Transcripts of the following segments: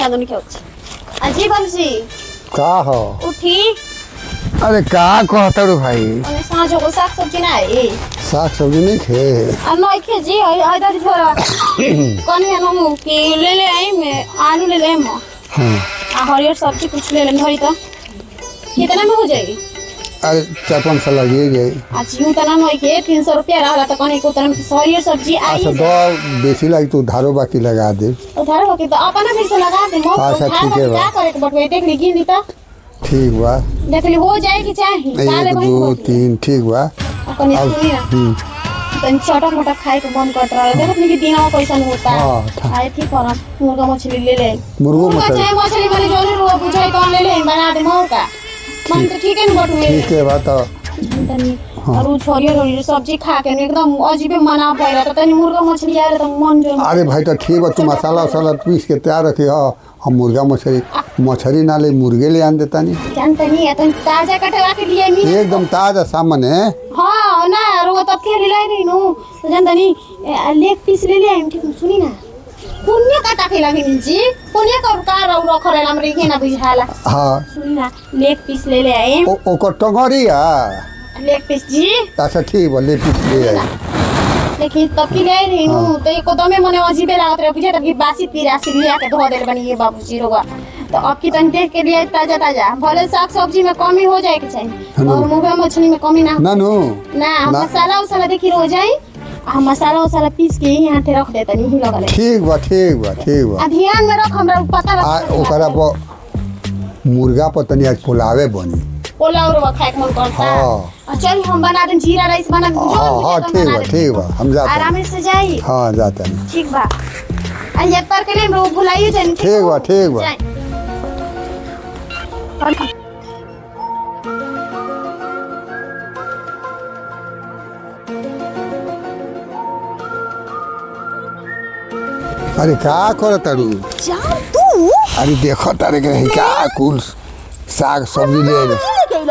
क्या दोनों क्या अजी बंसी का हो उठी अरे का कहता रे भाई और सांझ को साग सब्जी ना है साग सब्जी नहीं खे और नहीं खे जी इधर छोरा कौन है हम कि ले आई मैं आलू ले ले मैं हाँ हरियर सब्जी कुछ ले ले धरी तो कितना में हो जाएगी अरे 4-5 लगे गए आज यूं तना नहीं के 300 रुपया रहा तो कहीं को तरह हरियर सब्जी आई अच्छा तो बेसी लगी तो धारो बाकी लगा दे उधार बाकी तो अपना पैसा लगा दे मो अच्छा, ठीक है क्या करे तो बटवे देख ली गिन दी तो ठीक बा देख ली हो जाएगी चाहे 1 2 3 ठीक बा अपन सुनी ना तन छोटा मोटा खाए को बंद कर रहा है देखो अपने दिन में पैसा नहीं होता है आए थी पर मुर्गा मछली ले ले मुर्गा चाहे मछली वाली जोली रो बुझाई तो ले ले बना दे मौका मन तो ठीक है ना बटुए ठीक है बात और वो छोरिया रोली सब्जी खा के एकदम अजीब मना पड़ा तो तनी मुर्गा मछली आ रहा तो मन जो अरे भाई तो ठीक बा तू मसाला वसाला पीस के तैयार रखी हो हम मुर्गा मछली ना ले मुर्गे ले आन देता नहीं जानता नहीं है तो ताजा कटवा के लिए नहीं एकदम ताजा सामान है हाँ ना रो तब के ले लाई नहीं नो तो जानता नहीं लेग पीस ले ले ठीक सुनी ना पुण्य काटा के लगे जी पुण्य का रौ रखरे नाम रे ना बुझाला हां सुनी ना लेग पीस ले ले आए ओकर टंगरिया लेग पीस जी अच्छा ठीक बा ले पीस ले आई लेकिन तब की ले रही हूं तो एको दमे मने अजीबे लागत रे बुझे तब की बासी पिरासी लिया के धो देल बनी ये बाबूजी रोगा तो अब की तन देख के लिए ताजा ताजा भले साग सब्जी में कमी हो जाए के चाहिए और मुर्गा मछली में कमी ना ना नो ना मसाला उसाला देखी रो जाए हम मसाला उसाला पीस के यहां पे रख देता नहीं लगा ठीक बा ध्यान में रख हमरा पता आ ओकरा पर मुर्गा पर तनी आज पुलावे बनी पुलाव रो खाए मन करता हां चल हम बना दें जीरा राइस बना दें हां ठीक बा हम जाते आराम से जाई हां जाते हैं ठीक बा ये पर के लिए रो बुलाइए जन ठीक बा अरे का कर तारू जा तू अरे देखो तारे के क्या कुल साग सब्जी ले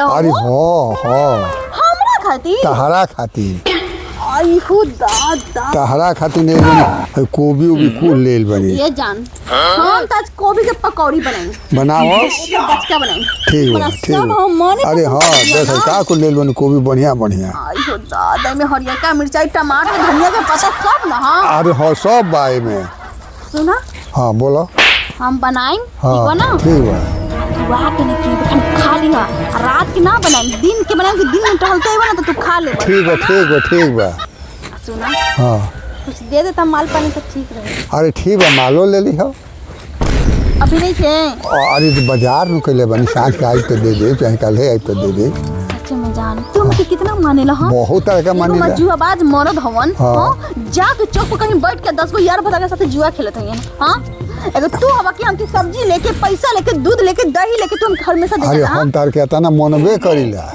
अरे हो हमरा खाती तहरा खाती आई खुदा तहरा खाती नहीं कोबी उबी कुल लेल बनी ये जान हम आज गोभी के पकौड़ी बनाएंगे बनाओ बचका बनाएंगे ठीक अरे हाँ देखो का कुल लेल बनी कोबी बढ़िया आई खुदा दही में हरियर का मिर्चाई टमाटर धनिया के पत्ता सब ना हां अरे हाँ सब बाई में सुना हाँ बोलो हम बनाएंगे हाँ ना ठीक है रात के नहीं खा लिया रात के ना बनाएंगे दिन के बनाएंगे दिन में टहलते ही ना तो तू खा ले ठीक बा सुना हाँ कुछ दे देता माल पानी तो ठीक रहे अरे ठीक बा मालो ले ली हो अभी नहीं थे अरे तो बाजार में कैले बनी साँझ के आई तो दे दे चाहे कल है आई तो दे दे सच में जान तुम के कितना माने ला बहुत तरह का माने ला जुआबाज मरद हवन हां जा के चौक पर कहीं बैठ के 10 गो यार भरा के साथ जुआ खेलत हन हां अगर तू हवा कि हमके सब्जी लेके पैसा लेके दूध लेके दही लेके तुम घर में से दे अरे हम तार के तना मनबे करिला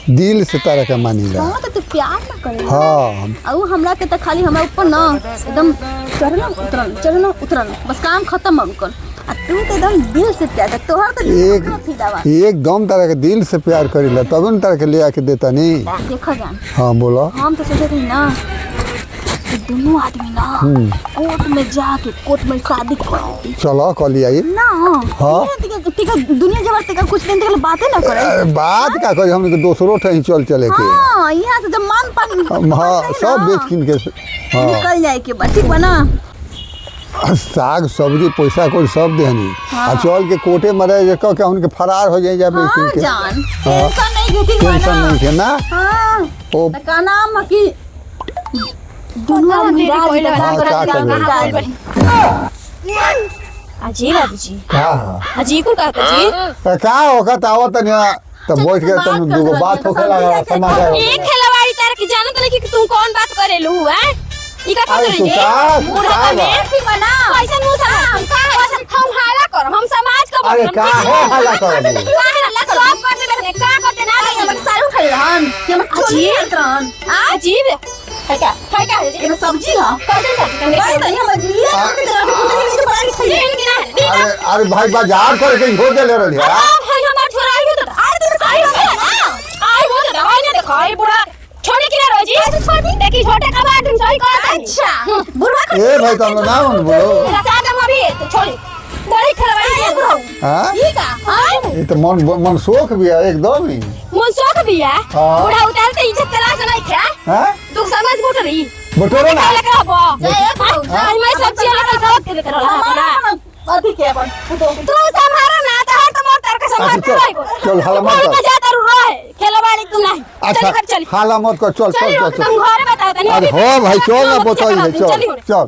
दिल से तारा के मानिला हां तो तू प्यार ना करे हां और हमरा के त खाली हमरा ऊपर ना एकदम चढ़ना उतरना बस काम खत्म अब कर आ तू तो एकदम दिल से प्यार कर तोहर तो एकदम तारा के दिल से प्यार करिला तब न तारा के ले आके देता नहीं देखो जान हां बोलो हम तो सोचे थे ना दोनों आदमी ना कोर्ट में जाके कोर्ट में शादी कर चलो कल आई ना हां ठीक है दुनिया जब तक कुछ दिन तक बातें ना करे बात का करे हमने दोसरो ठही चले के हां यहां से जब मान पानी हां सब बेच किन के निकल जाए के बाद ठीक बना साग सब्जी पैसा कोई सब देहनी आ चल के कोटे मरे जे कह के उनके फरार हो जाए जाबे हां जान टेंशन नहीं घेती टेंशन नहीं है ना हां ओ का नाम की दुनिया में कोई लगा अजी बाबूजी का अजी को का होगा तावत न त बैठ के तन दुगो बात होखे लगा समाचार एक खिलवाड़ी तार की जानत नहीं कि तू कौन बात करेलू है ई का कर रही है बूढ़ा में भी बना कैसे मुंह सलाम का कैसे हम हाला कर हम समाज का अरे का है हाला कर हाला सब करते लगे का करते ना हम सारू खड़े रहन कि हम अजीब रहन अजीब है क्या ये सब्जी है कैसे सब्जी भाई नहीं हम लिए अरे भाई बाजार कर के हो दे ले रही है भाई हमार छोरा आई तो अरे तुम सही हो ना आई हो तो आई ने देखो आई बुढ़ा छोड़ी किना रोजी ऐसे छोड़ दी देखी छोटे का बात तुम सही कर अच्छा बुढ़ा ए भाई तुम नाम बोलो राजा का अभी छोड़ी बड़ी खराब हाँ ई का हां ये तो मन शोक भी है एकदम ही। मन शौक भी है हाँ। बूढ़ा उतारते इज्जत करा के नहीं क्या हाँ तू समझ बुटरी बटोरो ना लगा बो मैं सब्जी लगा सब के लेकर रहा अभी क्या बन तू संभारो ना तो हर तो मोर तर के संभालते अच्छा, रहो चल, हाला मत कर। मैं जाता रहे खेलवाड़ी तू नहीं अच्छा चल हाला मत कर चल चल चल चल तुम घरे बताओ तनी अरे हो भाई चल ना बताइए चल चल